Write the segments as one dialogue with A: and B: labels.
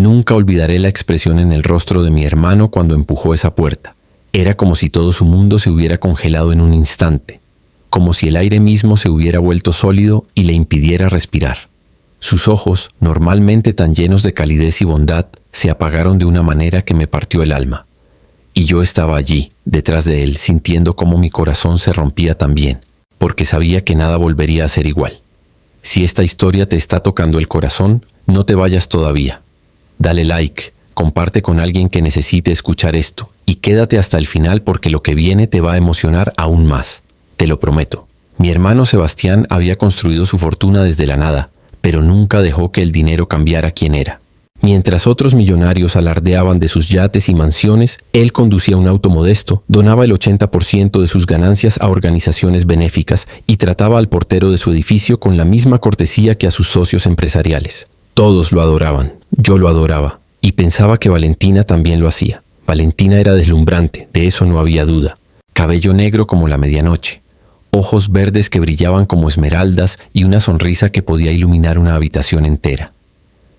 A: Nunca olvidaré la expresión en el rostro de mi hermano cuando empujó esa puerta. Era como si todo su mundo se hubiera congelado en un instante, como si el aire mismo se hubiera vuelto sólido y le impidiera respirar. Sus ojos, normalmente tan llenos de calidez y bondad, se apagaron de una manera que me partió el alma. Y yo estaba allí, detrás de él, sintiendo cómo mi corazón se rompía también, porque sabía que nada volvería a ser igual. Si esta historia te está tocando el corazón, no te vayas todavía. Dale like, comparte con alguien que necesite escuchar esto, y quédate hasta el final porque lo que viene te va a emocionar aún más. Te lo prometo. Mi hermano Sebastián había construido su fortuna desde la nada, pero nunca dejó que el dinero cambiara quién era. Mientras otros millonarios alardeaban de sus yates y mansiones, él conducía un auto modesto, donaba el 80% de sus ganancias a organizaciones benéficas y trataba al portero de su edificio con la misma cortesía que a sus socios empresariales. Todos lo adoraban, yo lo adoraba, y pensaba que Valentina también lo hacía. Valentina era deslumbrante, de eso no había duda. Cabello negro como la medianoche, ojos verdes que brillaban como esmeraldas y una sonrisa que podía iluminar una habitación entera.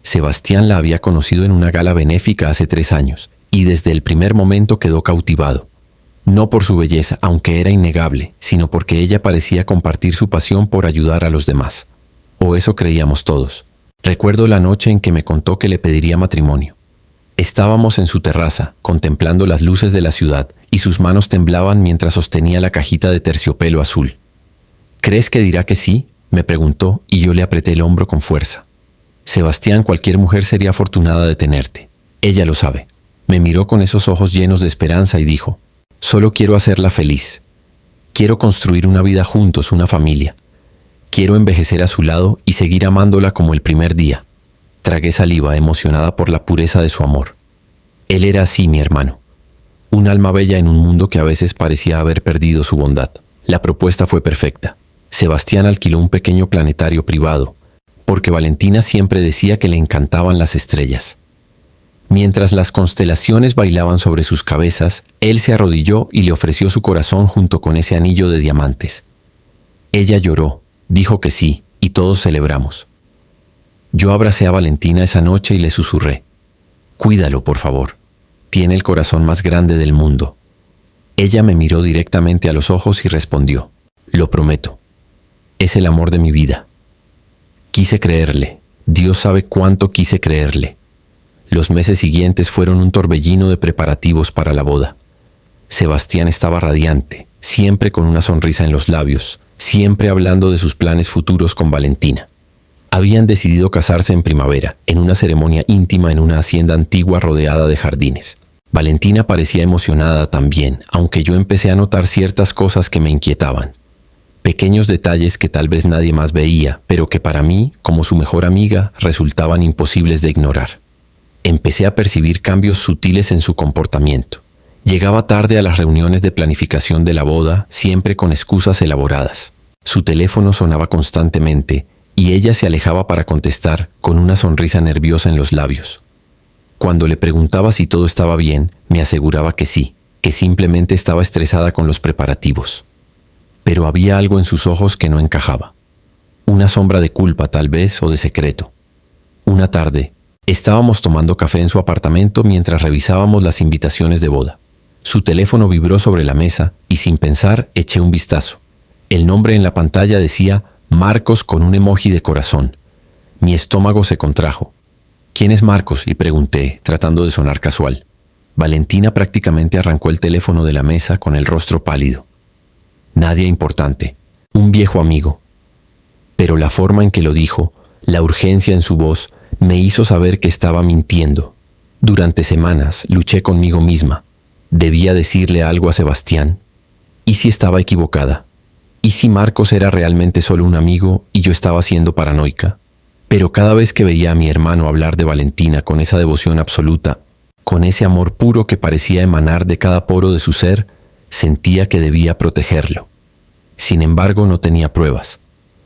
A: Sebastián la había conocido en una gala benéfica hace 3 años, y desde el primer momento quedó cautivado. No por su belleza, aunque era innegable, sino porque ella parecía compartir su pasión por ayudar a los demás. O eso creíamos todos. Recuerdo la noche en que me contó que le pediría matrimonio. Estábamos en su terraza, contemplando las luces de la ciudad, y sus manos temblaban mientras sostenía la cajita de terciopelo azul. ¿Crees que dirá que sí?, me preguntó, y yo le apreté el hombro con fuerza. Sebastián, cualquier mujer sería afortunada de tenerte. Ella lo sabe. Me miró con esos ojos llenos de esperanza y dijo, solo quiero hacerla feliz. Quiero construir una vida juntos, una familia. Quiero envejecer a su lado y seguir amándola como el primer día. Tragué saliva, emocionada por la pureza de su amor. Él era así, mi hermano. Un alma bella en un mundo que a veces parecía haber perdido su bondad. La propuesta fue perfecta. Sebastián alquiló un pequeño planetario privado, porque Valentina siempre decía que le encantaban las estrellas. Mientras las constelaciones bailaban sobre sus cabezas, él se arrodilló y le ofreció su corazón junto con ese anillo de diamantes. Ella lloró, dijo que sí, y todos celebramos. Yo abracé a Valentina esa noche y le susurré, cuídalo, por favor. Tiene el corazón más grande del mundo. Ella me miró directamente a los ojos y respondió, lo prometo. Es el amor de mi vida. Quise creerle. Dios sabe cuánto quise creerle. Los meses siguientes fueron un torbellino de preparativos para la boda. Sebastián estaba radiante, siempre con una sonrisa en los labios, siempre hablando de sus planes futuros con Valentina. Habían decidido casarse en primavera, en una ceremonia íntima en una hacienda antigua rodeada de jardines. Valentina parecía emocionada también, aunque yo empecé a notar ciertas cosas que me inquietaban. Pequeños detalles que tal vez nadie más veía, pero que para mí, como su mejor amiga, resultaban imposibles de ignorar. Empecé a percibir cambios sutiles en su comportamiento. Llegaba tarde a las reuniones de planificación de la boda, siempre con excusas elaboradas. Su teléfono sonaba constantemente, y ella se alejaba para contestar con una sonrisa nerviosa en los labios. Cuando le preguntaba si todo estaba bien, me aseguraba que sí, que simplemente estaba estresada con los preparativos. Pero había algo en sus ojos que no encajaba. Una sombra de culpa tal vez o de secreto. Una tarde, estábamos tomando café en su apartamento mientras revisábamos las invitaciones de boda. Su teléfono vibró sobre la mesa y sin pensar eché un vistazo. El nombre en la pantalla decía Marcos con un emoji de corazón. Mi estómago se contrajo. ¿Quién es Marcos?, y pregunté, tratando de sonar casual. Valentina prácticamente arrancó el teléfono de la mesa con el rostro pálido. Nadie importante, un viejo amigo. Pero la forma en que lo dijo, la urgencia en su voz, me hizo saber que estaba mintiendo. Durante semanas luché conmigo misma. ¿Debía decirle algo a Sebastián? ¿Y si estaba equivocada? ¿Y si Marcos era realmente solo un amigo y yo estaba siendo paranoica? Pero cada vez que veía a mi hermano hablar de Valentina con esa devoción absoluta, con ese amor puro que parecía emanar de cada poro de su ser, sentía que debía protegerlo. Sin embargo, no tenía pruebas.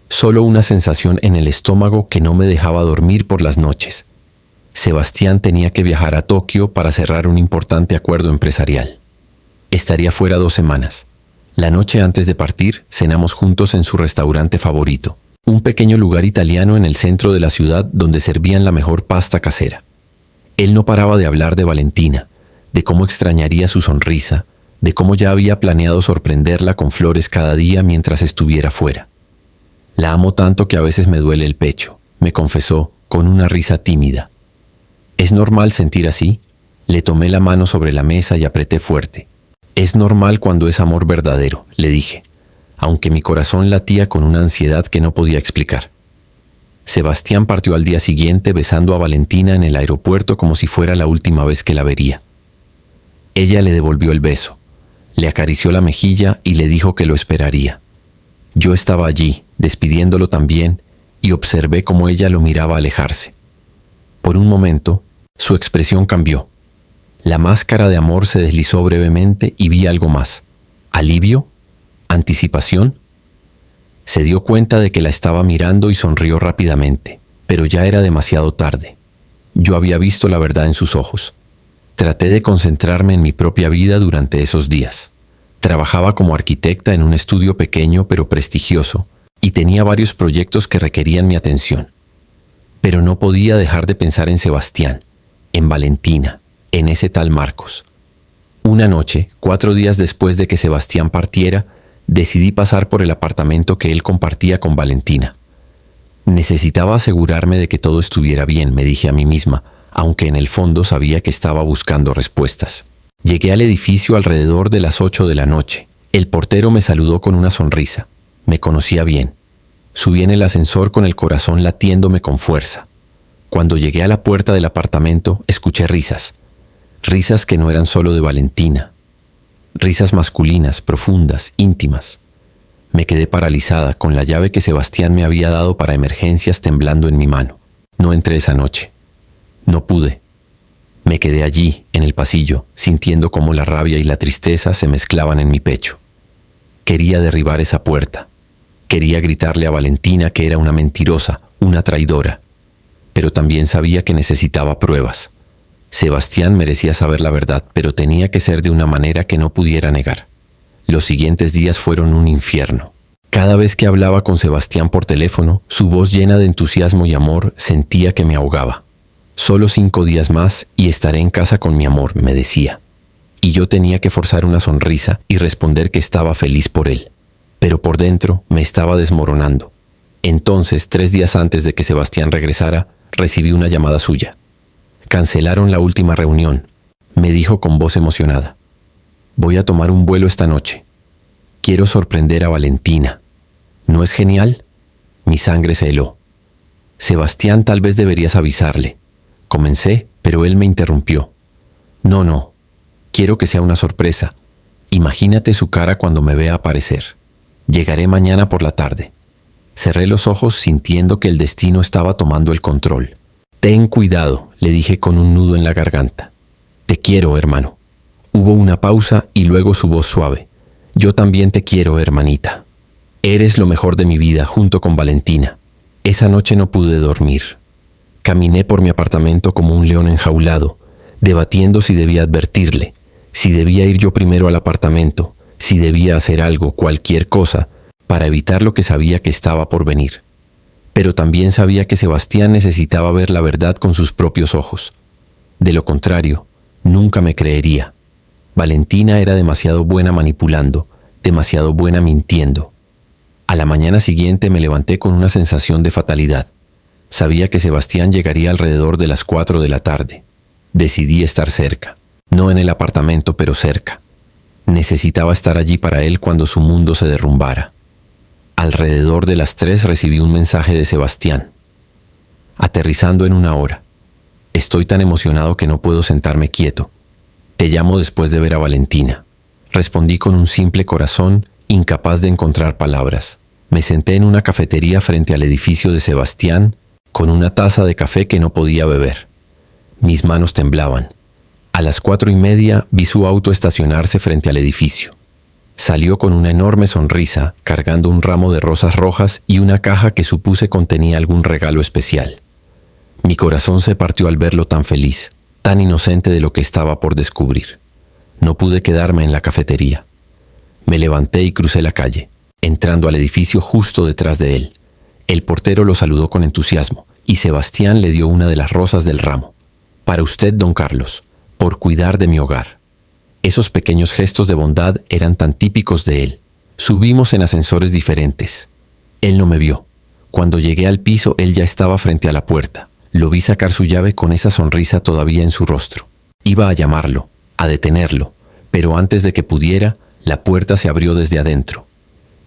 A: Solo una sensación en el estómago que no me dejaba dormir por las noches. Sebastián tenía que viajar a Tokio para cerrar un importante acuerdo empresarial. Estaría fuera 2 semanas. La noche antes de partir, cenamos juntos en su restaurante favorito, un pequeño lugar italiano en el centro de la ciudad donde servían la mejor pasta casera. Él no paraba de hablar de Valentina, de cómo extrañaría su sonrisa, de cómo ya había planeado sorprenderla con flores cada día mientras estuviera fuera. La amo tanto que a veces me duele el pecho, me confesó con una risa tímida. ¿Es normal sentir así? Le tomé la mano sobre la mesa y apreté fuerte. Es normal cuando es amor verdadero, le dije, aunque mi corazón latía con una ansiedad que no podía explicar. Sebastián partió al día siguiente besando a Valentina en el aeropuerto como si fuera la última vez que la vería. Ella le devolvió el beso, le acarició la mejilla y le dijo que lo esperaría. Yo estaba allí, despidiéndolo también, y observé cómo ella lo miraba alejarse. Por un momento, su expresión cambió. La máscara de amor se deslizó brevemente y vi algo más. ¿Alivio? ¿Anticipación? Se dio cuenta de que la estaba mirando y sonrió rápidamente, pero ya era demasiado tarde. Yo había visto la verdad en sus ojos. Traté de concentrarme en mi propia vida durante esos días. Trabajaba como arquitecta en un estudio pequeño pero prestigioso y tenía varios proyectos que requerían mi atención. Pero no podía dejar de pensar en Sebastián, en Valentina, en ese tal Marcos. Una noche, 4 días después de que Sebastián partiera, decidí pasar por el apartamento que él compartía con Valentina. Necesitaba asegurarme de que todo estuviera bien, me dije a mí misma, aunque en el fondo sabía que estaba buscando respuestas. Llegué al edificio alrededor de las 8 de la noche. El portero me saludó con una sonrisa. Me conocía bien. Subí en el ascensor con el corazón latiéndome con fuerza. Cuando llegué a la puerta del apartamento, escuché risas. Risas que no eran solo de Valentina. Risas masculinas, profundas, íntimas. Me quedé paralizada con la llave que Sebastián me había dado para emergencias temblando en mi mano. No entré esa noche. No pude. Me quedé allí, en el pasillo, sintiendo cómo la rabia y la tristeza se mezclaban en mi pecho. Quería derribar esa puerta. Quería gritarle a Valentina que era una mentirosa, una traidora. Pero también sabía que necesitaba pruebas. Sebastián merecía saber la verdad, pero tenía que ser de una manera que no pudiera negar. Los siguientes días fueron un infierno. Cada vez que hablaba con Sebastián por teléfono, su voz llena de entusiasmo y amor sentía que me ahogaba. Solo 5 días más y estaré en casa con mi amor, me decía. Y yo tenía que forzar una sonrisa y responder que estaba feliz por él. Pero por dentro me estaba desmoronando. Entonces, 3 días antes de que Sebastián regresara, recibí una llamada suya. Cancelaron la última reunión, me dijo con voz emocionada. Voy a tomar un vuelo esta noche. Quiero sorprender a Valentina. ¿No es genial? Mi sangre se heló. Sebastián, tal vez deberías avisarle. Comencé, pero él me interrumpió. No. Quiero que sea una sorpresa. Imagínate su cara cuando me vea aparecer. Llegaré mañana por la tarde. Cerré los ojos sintiendo que el destino estaba tomando el control. Ten cuidado, le dije con un nudo en la garganta. Te quiero, hermano. Hubo una pausa y luego su voz suave. Yo también te quiero, hermanita. Eres lo mejor de mi vida junto con Valentina. Esa noche no pude dormir. Caminé por mi apartamento como un león enjaulado, debatiendo si debía advertirle, si debía ir yo primero al apartamento, si debía hacer algo, cualquier cosa, para evitar lo que sabía que estaba por venir. Pero también sabía que Sebastián necesitaba ver la verdad con sus propios ojos. De lo contrario, nunca me creería. Valentina era demasiado buena manipulando, demasiado buena mintiendo. A la mañana siguiente me levanté con una sensación de fatalidad. Sabía que Sebastián llegaría alrededor de las 4 de la tarde. Decidí estar cerca. No en el apartamento, pero cerca. Necesitaba estar allí para él cuando su mundo se derrumbara. Alrededor de las 3 recibí un mensaje de Sebastián. Aterrizando en 1 hora. Estoy tan emocionado que no puedo sentarme quieto. Te llamo después de ver a Valentina. Respondí con un simple corazón, incapaz de encontrar palabras. Me senté en una cafetería frente al edificio de Sebastián, con una taza de café que no podía beber. Mis manos temblaban. A las 4:30 vi su auto estacionarse frente al edificio. Salió con una enorme sonrisa, cargando un ramo de rosas rojas y una caja que supuse contenía algún regalo especial. Mi corazón se partió al verlo tan feliz, tan inocente de lo que estaba por descubrir. No pude quedarme en la cafetería. Me levanté y crucé la calle, entrando al edificio justo detrás de él. El portero lo saludó con entusiasmo y Sebastián le dio una de las rosas del ramo. Para usted, don Carlos, por cuidar de mi hogar. Esos pequeños gestos de bondad eran tan típicos de él. Subimos en ascensores diferentes. Él no me vio. Cuando llegué al piso, él ya estaba frente a la puerta. Lo vi sacar su llave con esa sonrisa todavía en su rostro. Iba a llamarlo, a detenerlo, pero antes de que pudiera, la puerta se abrió desde adentro.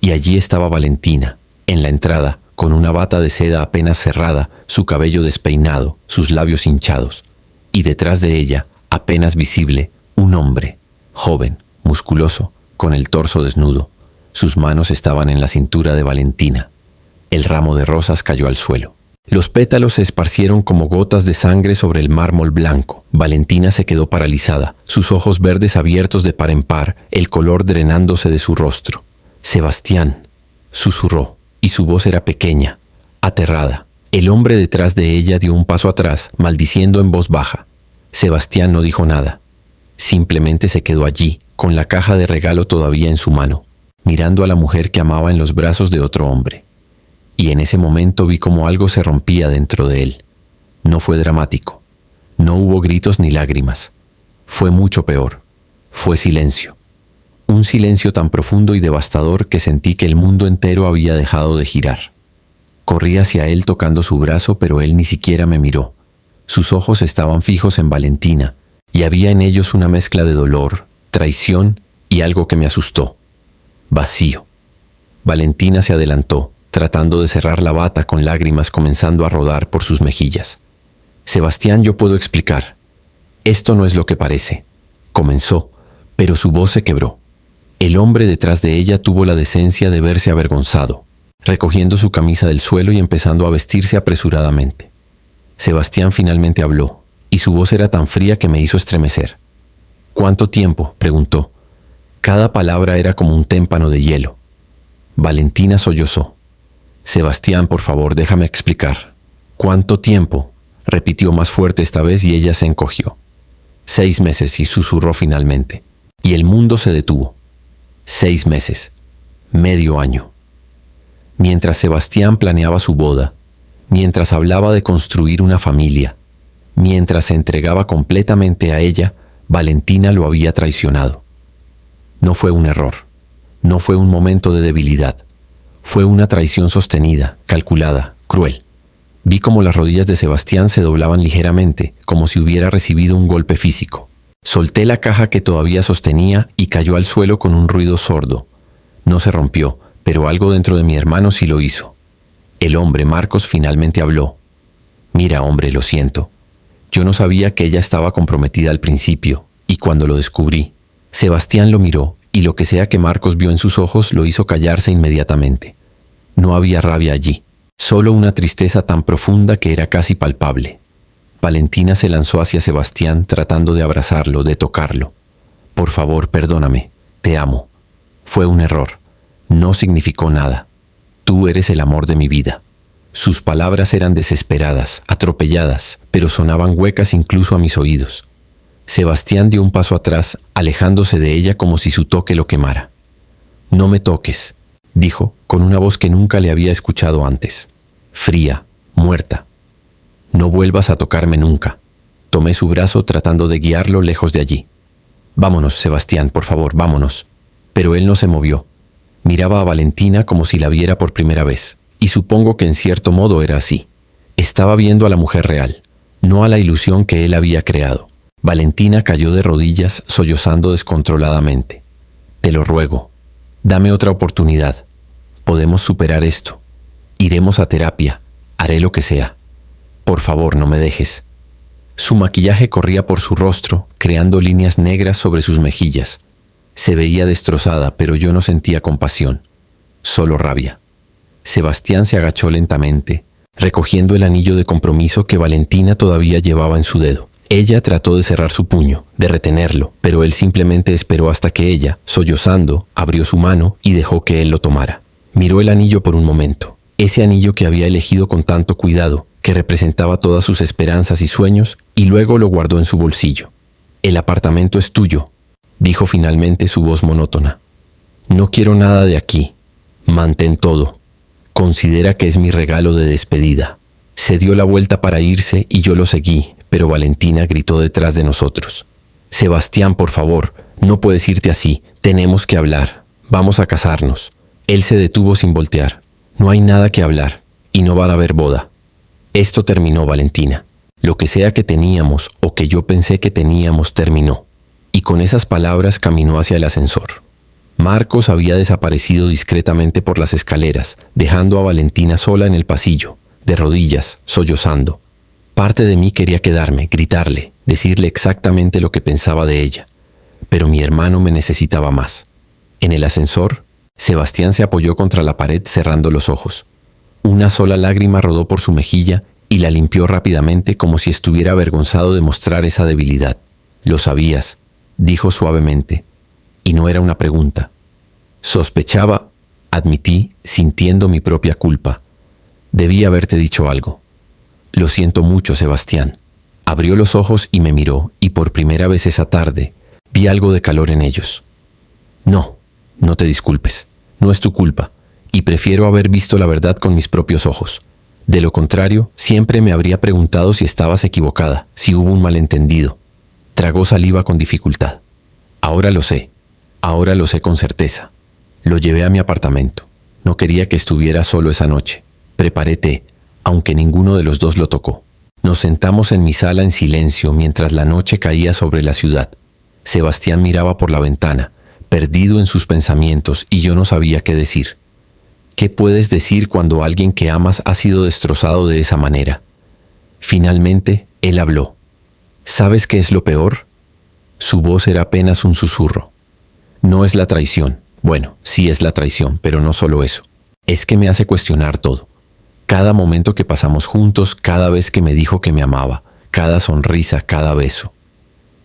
A: Y allí estaba Valentina, en la entrada, con una bata de seda apenas cerrada, su cabello despeinado, sus labios hinchados. Y detrás de ella, apenas visible, un hombre, joven, musculoso, con el torso desnudo. Sus manos estaban en la cintura de Valentina. El ramo de rosas cayó al suelo. Los pétalos se esparcieron como gotas de sangre sobre el mármol blanco. Valentina se quedó paralizada, sus ojos verdes abiertos de par en par, el color drenándose de su rostro. «Sebastián», susurró, y su voz era pequeña, aterrada. El hombre detrás de ella dio un paso atrás, maldiciendo en voz baja. Sebastián no dijo nada. Simplemente se quedó allí, con la caja de regalo todavía en su mano, mirando a la mujer que amaba en los brazos de otro hombre. Y en ese momento vi como algo se rompía dentro de él. No fue dramático. No hubo gritos ni lágrimas. Fue mucho peor. Fue silencio. Un silencio tan profundo y devastador que sentí que el mundo entero había dejado de girar. Corrí hacia él tocando su brazo, pero él ni siquiera me miró. Sus ojos estaban fijos en Valentina, y había en ellos una mezcla de dolor, traición y algo que me asustó. Vacío. Valentina se adelantó, tratando de cerrar la bata con lágrimas comenzando a rodar por sus mejillas. «Sebastián, yo puedo explicar. Esto no es lo que parece», comenzó, pero su voz se quebró. El hombre detrás de ella tuvo la decencia de verse avergonzado, recogiendo su camisa del suelo y empezando a vestirse apresuradamente. Sebastián finalmente habló, y su voz era tan fría que me hizo estremecer. «¿Cuánto tiempo?», preguntó. Cada palabra era como un témpano de hielo. Valentina sollozó. «Sebastián, por favor, déjame explicar». «¿Cuánto tiempo?», repitió más fuerte esta vez y ella se encogió. 6 meses, y susurró finalmente. Y el mundo se detuvo. 6 meses. Medio año. Mientras Sebastián planeaba su boda, mientras hablaba de construir una familia, mientras se entregaba completamente a ella, Valentina lo había traicionado. No fue un error. No fue un momento de debilidad. Fue una traición sostenida, calculada, cruel. Vi cómo las rodillas de Sebastián se doblaban ligeramente, como si hubiera recibido un golpe físico. Solté la caja que todavía sostenía y cayó al suelo con un ruido sordo. No se rompió, pero algo dentro de mi hermano sí lo hizo. El hombre, Marcos, finalmente habló. «Mira, hombre, lo siento. Yo no sabía que ella estaba comprometida al principio, y cuando lo descubrí». Sebastián lo miró, y lo que sea que Marcos vio en sus ojos lo hizo callarse inmediatamente. No había rabia allí, solo una tristeza tan profunda que era casi palpable. Valentina se lanzó hacia Sebastián tratando de abrazarlo, de tocarlo. «Por favor, perdóname. Te amo. Fue un error. No significó nada. Tú eres el amor de mi vida». Sus palabras eran desesperadas, atropelladas, pero sonaban huecas incluso a mis oídos. Sebastián dio un paso atrás, alejándose de ella como si su toque lo quemara. «No me toques», dijo, con una voz que nunca le había escuchado antes. Fría, muerta. «No vuelvas a tocarme nunca». Tomé su brazo tratando de guiarlo lejos de allí. «Vámonos, Sebastián, por favor, vámonos». Pero él no se movió. Miraba a Valentina como si la viera por primera vez, y supongo que en cierto modo era así. Estaba viendo a la mujer real, no a la ilusión que él había creado. Valentina cayó de rodillas, sollozando descontroladamente. «Te lo ruego. Dame otra oportunidad. Podemos superar esto. Iremos a terapia. Haré lo que sea. Por favor, no me dejes». Su maquillaje corría por su rostro, creando líneas negras sobre sus mejillas. Se veía destrozada, pero yo no sentía compasión, solo rabia. Sebastián se agachó lentamente, recogiendo el anillo de compromiso que Valentina todavía llevaba en su dedo. Ella trató de cerrar su puño, de retenerlo, pero él simplemente esperó hasta que ella, sollozando, abrió su mano y dejó que él lo tomara. Miró el anillo por un momento, ese anillo que había elegido con tanto cuidado, que representaba todas sus esperanzas y sueños, y luego lo guardó en su bolsillo. «El apartamento es tuyo», dijo finalmente su voz monótona. «No quiero nada de aquí. Mantén todo. Considera que es mi regalo de despedida». Se dio la vuelta para irse y yo lo seguí, pero Valentina gritó detrás de nosotros. «Sebastián, por favor, no puedes irte así. Tenemos que hablar. Vamos a casarnos». Él se detuvo sin voltear. «No hay nada que hablar, y no va a haber boda». Esto terminó, Valentina. Lo que sea que teníamos o que yo pensé que teníamos terminó. Y con esas palabras caminó hacia el ascensor. Marcos había desaparecido discretamente por las escaleras, dejando a Valentina sola en el pasillo, de rodillas, sollozando. Parte de mí quería quedarme, gritarle, decirle exactamente lo que pensaba de ella. Pero mi hermano me necesitaba más. En el ascensor, Sebastián se apoyó contra la pared cerrando los ojos. Una sola lágrima rodó por su mejilla y la limpió rápidamente como si estuviera avergonzado de mostrar esa debilidad. «Lo sabías», dijo suavemente, y no era una pregunta. «Sospechaba», admití, sintiendo mi propia culpa. «Debí haberte dicho algo». «Lo siento mucho, Sebastián». Abrió los ojos y me miró, y por primera vez esa tarde vi algo de calor en ellos. «No, no te disculpes. No es tu culpa, y prefiero haber visto la verdad con mis propios ojos. De lo contrario, siempre me habría preguntado si estabas equivocada, si hubo un malentendido». Tragó saliva con dificultad. «Ahora lo sé. Ahora lo sé con certeza». Lo llevé a mi apartamento. No quería que estuviera solo esa noche. Preparé té, aunque ninguno de los dos lo tocó. Nos sentamos en mi sala en silencio mientras la noche caía sobre la ciudad. Sebastián miraba por la ventana, perdido en sus pensamientos, y yo no sabía qué decir. ¿Qué puedes decir cuando alguien que amas ha sido destrozado de esa manera? Finalmente, él habló. ¿Sabes qué es lo peor? Su voz era apenas un susurro. No es la traición. Bueno, sí es la traición, pero no solo eso. Es que me hace cuestionar todo. Cada momento que pasamos juntos, cada vez que me dijo que me amaba, cada sonrisa, cada beso.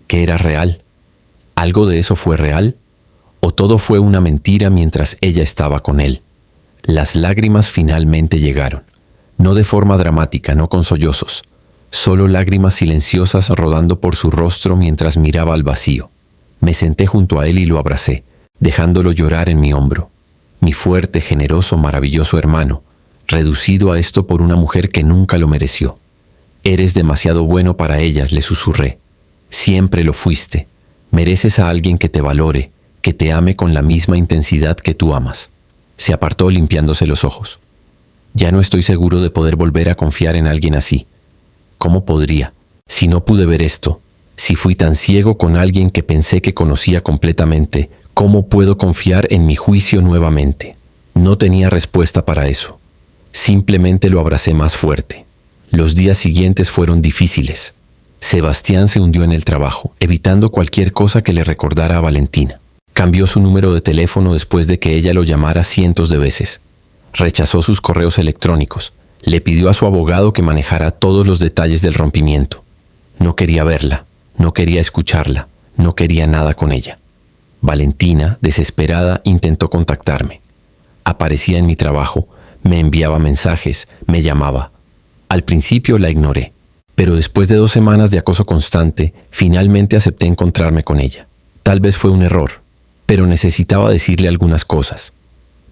A: ¿Qué era real? ¿Algo de eso fue real? ¿O todo fue una mentira mientras ella estaba con él? Las lágrimas finalmente llegaron. No de forma dramática, no con sollozos. Solo lágrimas silenciosas rodando por su rostro mientras miraba al vacío. Me senté junto a él y lo abracé, dejándolo llorar en mi hombro. Mi fuerte, generoso, maravilloso hermano, reducido a esto por una mujer que nunca lo mereció. «Eres demasiado bueno para ella», le susurré. «Siempre lo fuiste. Mereces a alguien que te valore, que te ame con la misma intensidad que tú amas». Se apartó limpiándose los ojos. «Ya no estoy seguro de poder volver a confiar en alguien así. ¿Cómo podría? Si no pude ver esto, si fui tan ciego con alguien que pensé que conocía completamente, ¿cómo puedo confiar en mi juicio nuevamente?» No tenía respuesta para eso. Simplemente lo abracé más fuerte. Los días siguientes fueron difíciles. Sebastián se hundió en el trabajo, evitando cualquier cosa que le recordara a Valentina. Cambió su número de teléfono después de que ella lo llamara cientos de veces. Rechazó sus correos electrónicos. Le pidió a su abogado que manejara todos los detalles del rompimiento. No quería verla, no quería escucharla, no quería nada con ella. Valentina, desesperada, intentó contactarme. Aparecía en mi trabajo, me enviaba mensajes, me llamaba. Al principio la ignoré, pero después de 2 semanas de acoso constante, finalmente acepté encontrarme con ella. Tal vez fue un error, pero necesitaba decirle algunas cosas.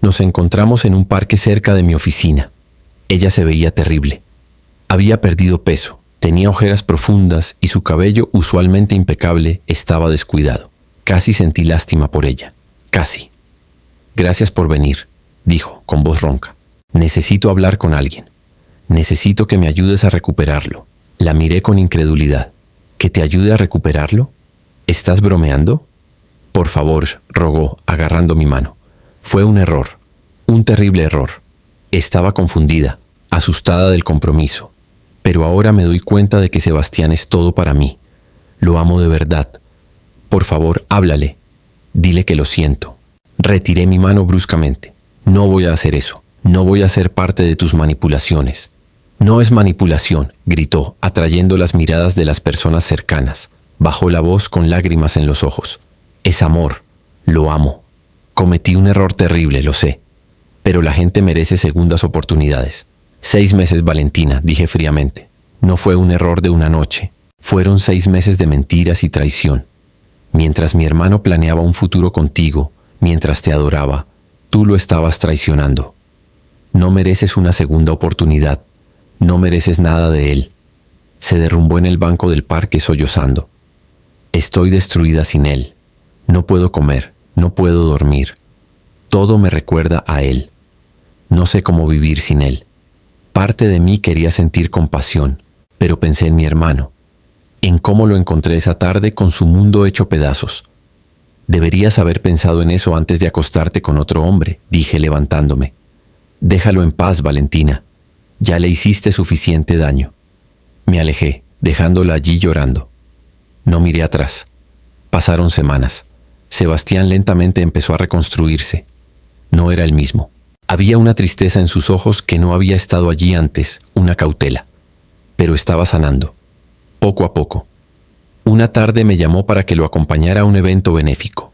A: Nos encontramos en un parque cerca de mi oficina. Ella se veía terrible. Había perdido peso, tenía ojeras profundas y su cabello, usualmente impecable, estaba descuidado. Casi sentí lástima por ella. Casi. «Gracias por venir», dijo, con voz ronca. «Necesito hablar con alguien. Necesito que me ayudes a recuperarlo». La miré con incredulidad. «¿Que te ayude a recuperarlo? ¿Estás bromeando?» «Por favor», rogó, agarrando mi mano. Fue un error. Un terrible error. Estaba confundida, asustada del compromiso. Pero ahora me doy cuenta de que Sebastián es todo para mí. Lo amo de verdad. Por favor, háblale. Dile que lo siento». Retiré mi mano bruscamente. «No voy a hacer eso. No voy a ser parte de tus manipulaciones». «No es manipulación», gritó, atrayendo las miradas de las personas cercanas. Bajó la voz con lágrimas en los ojos. «Es amor. Lo amo. Cometí un error terrible, lo sé. Pero la gente merece segundas oportunidades». 6 meses, Valentina, dije fríamente. No fue un error de una noche. Fueron 6 meses de mentiras y traición. Mientras mi hermano planeaba un futuro contigo, mientras te adoraba, tú lo estabas traicionando. No mereces una segunda oportunidad. No mereces nada de él. Se derrumbó en el banco del parque sollozando. Estoy destruida sin él. No puedo comer, no puedo dormir. Todo me recuerda a él. No sé cómo vivir sin él. Parte de mí quería sentir compasión, pero pensé en mi hermano, en cómo lo encontré esa tarde con su mundo hecho pedazos. Deberías haber pensado en eso antes de acostarte con otro hombre, dije levantándome. Déjalo en paz, Valentina. Ya le hiciste suficiente daño. Me alejé, dejándola allí llorando. No miré atrás. Pasaron semanas. Sebastián lentamente empezó a reconstruirse. No era el mismo. Había una tristeza en sus ojos que no había estado allí antes, una cautela. Pero estaba sanando. Poco a poco. Una tarde me llamó para que lo acompañara a un evento benéfico.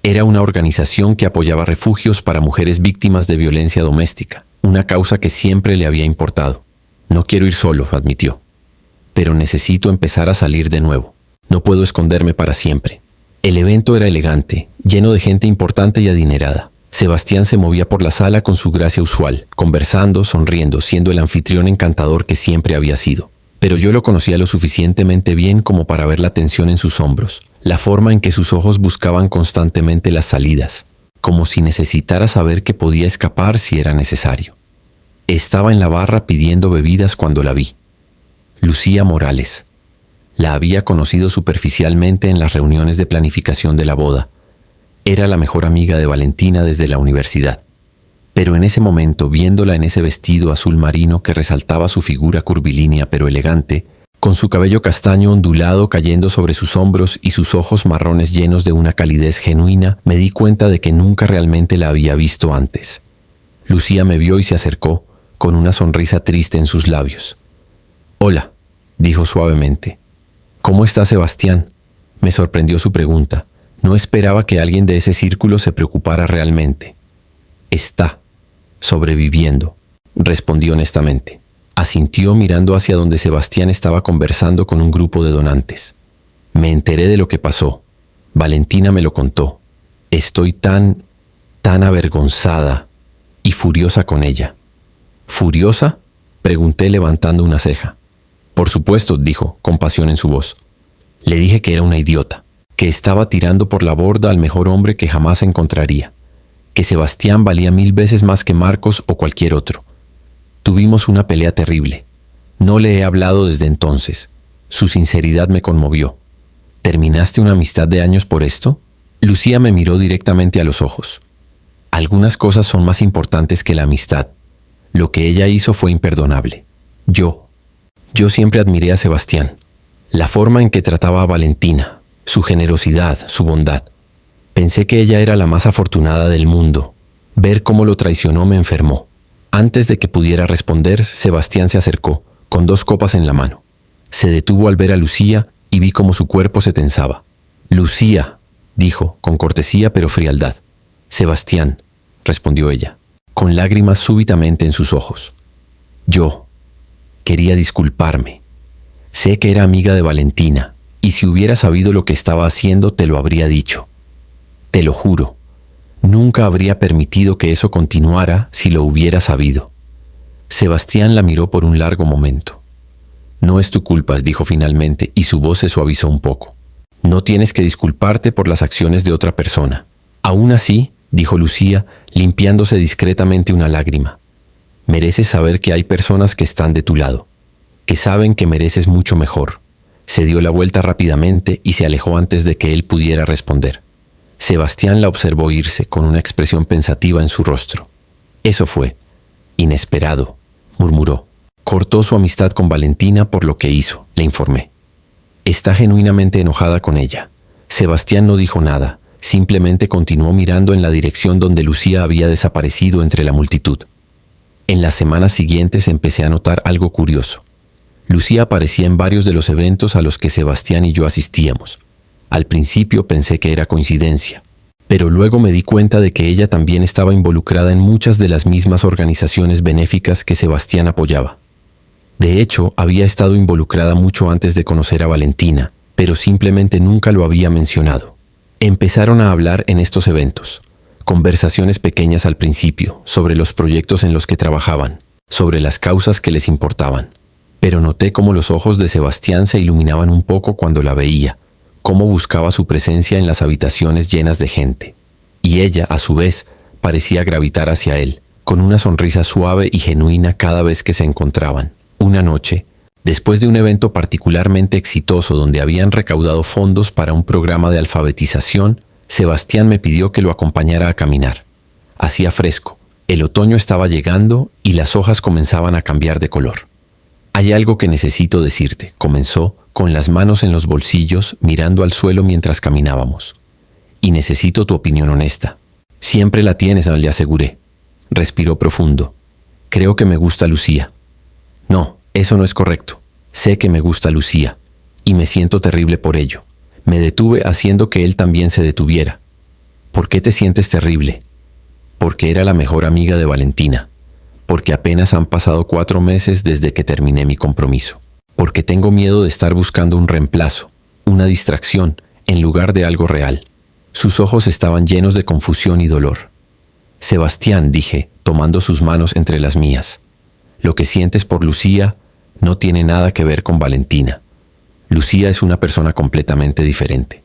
A: Era una organización que apoyaba refugios para mujeres víctimas de violencia doméstica, una causa que siempre le había importado. No quiero ir solo, admitió. Pero necesito empezar a salir de nuevo. No puedo esconderme para siempre. El evento era elegante, lleno de gente importante y adinerada. Sebastián se movía por la sala con su gracia usual, conversando, sonriendo, siendo el anfitrión encantador que siempre había sido. Pero yo lo conocía lo suficientemente bien como para ver la tensión en sus hombros, la forma en que sus ojos buscaban constantemente las salidas, como si necesitara saber que podía escapar si era necesario. Estaba en la barra pidiendo bebidas cuando la vi. Lucía Morales. La había conocido superficialmente en las reuniones de planificación de la boda. Era la mejor amiga de Valentina desde la universidad. Pero en ese momento, viéndola en ese vestido azul marino que resaltaba su figura curvilínea pero elegante, con su cabello castaño ondulado cayendo sobre sus hombros y sus ojos marrones llenos de una calidez genuina, me di cuenta de que nunca realmente la había visto antes. Lucía me vio y se acercó, con una sonrisa triste en sus labios. «Hola», dijo suavemente. «¿Cómo está Sebastián?». Me sorprendió su pregunta. No esperaba que alguien de ese círculo se preocupara realmente. «Está sobreviviendo», respondí honestamente. Asintió mirando hacia donde Sebastián estaba conversando con un grupo de donantes. Me enteré de lo que pasó. Valentina me lo contó. Estoy tan avergonzada y furiosa con ella. ¿Furiosa?, pregunté levantando una ceja. Por supuesto, dijo, con pasión en su voz. Le dije que era una idiota, que estaba tirando por la borda al mejor hombre que jamás encontraría, que Sebastián valía 1000 veces más que Marcos o cualquier otro. Tuvimos una pelea terrible. No le he hablado desde entonces. Su sinceridad me conmovió. ¿Terminaste una amistad de años por esto? Lucía me miró directamente a los ojos. Algunas cosas son más importantes que la amistad. Lo que ella hizo fue imperdonable. Yo siempre admiré a Sebastián. La forma en que trataba a Valentina, su generosidad, su bondad. Pensé que ella era la más afortunada del mundo. Ver cómo lo traicionó me enfermó. Antes de que pudiera responder, Sebastián se acercó, con 2 copas en la mano. Se detuvo al ver a Lucía y vi cómo su cuerpo se tensaba. «Lucía», dijo, con cortesía pero frialdad. «Sebastián», respondió ella, con lágrimas súbitamente en sus ojos. «Yo quería disculparme. Sé que era amiga de Valentina, y si hubiera sabido lo que estaba haciendo te lo habría dicho. Te lo juro. Nunca habría permitido que eso continuara si lo hubiera sabido». Sebastián la miró por un largo momento. «No es tu culpa», dijo finalmente, y su voz se suavizó un poco. «No tienes que disculparte por las acciones de otra persona. Aún así», dijo Lucía, limpiándose discretamente una lágrima, «mereces saber que hay personas que están de tu lado, que saben que mereces mucho mejor». Se dio la vuelta rápidamente y se alejó antes de que él pudiera responder. Sebastián la observó irse con una expresión pensativa en su rostro. «Eso fue inesperado», murmuró. «Cortó su amistad con Valentina por lo que hizo», le informé. «Está genuinamente enojada con ella». Sebastián no dijo nada, simplemente continuó mirando en la dirección donde Lucía había desaparecido entre la multitud. En las semanas siguientes empecé a notar algo curioso. Lucía aparecía en varios de los eventos a los que Sebastián y yo asistíamos. Al principio pensé que era coincidencia, pero luego me di cuenta de que ella también estaba involucrada en muchas de las mismas organizaciones benéficas que Sebastián apoyaba. De hecho, había estado involucrada mucho antes de conocer a Valentina, pero simplemente nunca lo había mencionado. Empezaron a hablar en estos eventos. Conversaciones pequeñas al principio, sobre los proyectos en los que trabajaban, sobre las causas que les importaban. Pero noté cómo los ojos de Sebastián se iluminaban un poco cuando la veía, cómo buscaba su presencia en las habitaciones llenas de gente. Y ella, a su vez, parecía gravitar hacia él, con una sonrisa suave y genuina cada vez que se encontraban. Una noche, después de un evento particularmente exitoso donde habían recaudado fondos para un programa de alfabetización, Sebastián me pidió que lo acompañara a caminar. Hacía fresco, el otoño estaba llegando y las hojas comenzaban a cambiar de color. «Hay algo que necesito decirte», comenzó, con las manos en los bolsillos, mirando al suelo mientras caminábamos. «Y necesito tu opinión honesta». «Siempre la tienes», le aseguré. Respiró profundo. «Creo que me gusta Lucía». «No, eso no es correcto. Sé que me gusta Lucía, y me siento terrible por ello». Me detuve haciendo que él también se detuviera. «¿Por qué te sientes terrible?» «Porque era la mejor amiga de Valentina. Porque apenas han pasado 4 meses desde que terminé mi compromiso. Porque tengo miedo de estar buscando un reemplazo, una distracción, en lugar de algo real». Sus ojos estaban llenos de confusión y dolor. «Sebastián», dije, tomando sus manos entre las mías, «lo que sientes por Lucía no tiene nada que ver con Valentina. Lucía es una persona completamente diferente.